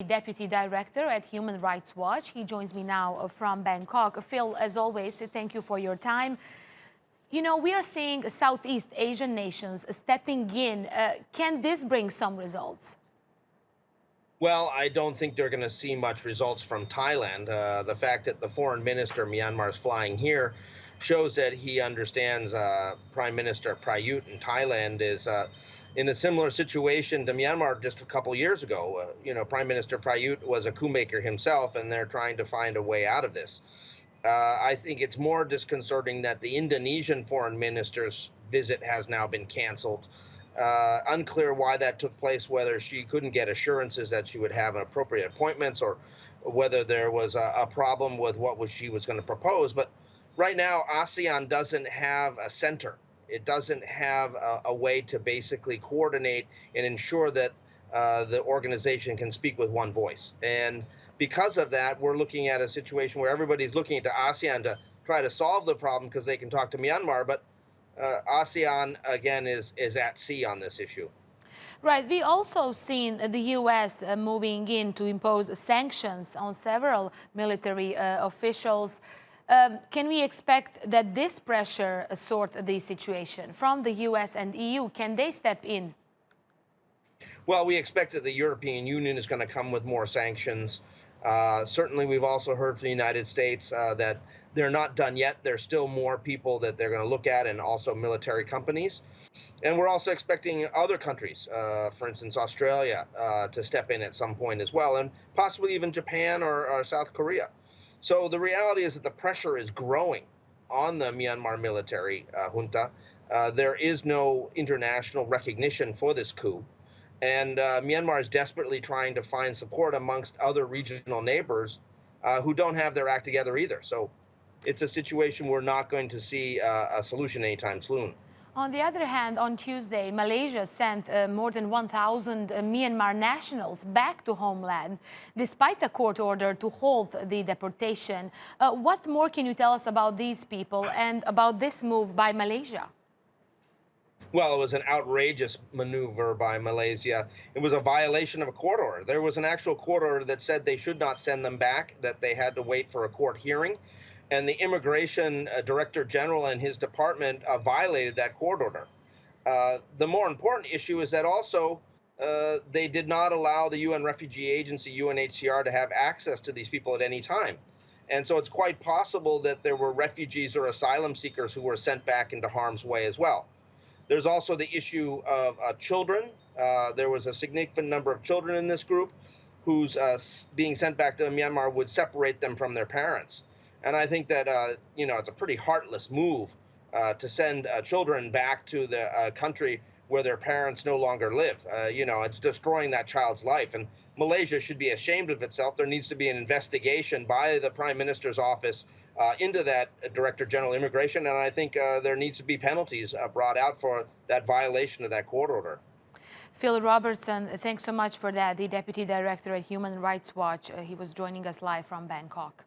Deputy Director at Human Rights Watch. He joins me now from Bangkok. Phil, as always, thank you for your time. You know, we are seeing Southeast Asian nations stepping in. Can this bring some results? Well, I don't think they're going to see much results from Thailand. The fact that the foreign minister, Myanmar, is flying here shows that he understands Prime Minister Prayut in Thailand is in a similar situation to Myanmar just a couple years ago. Prime Minister Prayut was a coup maker himself, and they're trying to find a way out of this. I think it's more disconcerting that the Indonesian foreign minister's visit has now been canceled. Unclear why that took place, whether she couldn't get assurances that she would have appropriate appointments or whether there was a problem with what she was going to propose. But right now, ASEAN doesn't have a center. It doesn't have a way to basically coordinate and ensure that the organization can speak with one voice. And because of that, we're looking at a situation where everybody's looking to ASEAN to try to solve the problem because they can talk to Myanmar, but ASEAN, again, is at sea on this issue. Right. We also seen the U.S. Moving in to impose sanctions on several military officials. Can we expect that this pressure sorts the situation from the U.S. and EU? Can they step in? Well, we expect that the European Union is going to come with more sanctions. Certainly, we've also heard from the United States that they're not done yet. There's still more people that they're going to look at, and also military companies. And we're also expecting other countries, for instance, Australia, to step in at some point as well, and possibly even Japan or South Korea. So the reality is that the pressure is growing on the Myanmar military junta. There is no international recognition for this coup. And Myanmar is desperately trying to find support amongst other regional neighbors who don't have their act together either. So it's a situation we're not going to see a solution anytime soon. On the other hand, on Tuesday, Malaysia sent more than 1,000 Myanmar nationals back to homeland, despite a court order to halt the deportation. What more can you tell us about these people and about this move by Malaysia? Well, it was an outrageous maneuver by Malaysia. It was a violation of a court order. There was an actual court order that said they should not send them back, that they had to wait for a court hearing. And the immigration director general and his department violated that court order. The more important issue is that also they did not allow the UN Refugee Agency, UNHCR, to have access to these people at any time. And so it's quite possible that there were refugees or asylum seekers who were sent back into harm's way as well. There's also the issue of children. There was a significant number of children in this group whose being sent back to Myanmar would separate them from their parents. And I think that, it's a pretty heartless move to send children back to the country where their parents no longer live. It's destroying that child's life. And Malaysia should be ashamed of itself. There needs to be an investigation by the Prime Minister's office into that Director General Immigration, and I think there needs to be penalties brought out for that violation of that court order. Phil Robertson, thanks so much for that, the Deputy Director at Human Rights Watch. He was joining us live from Bangkok.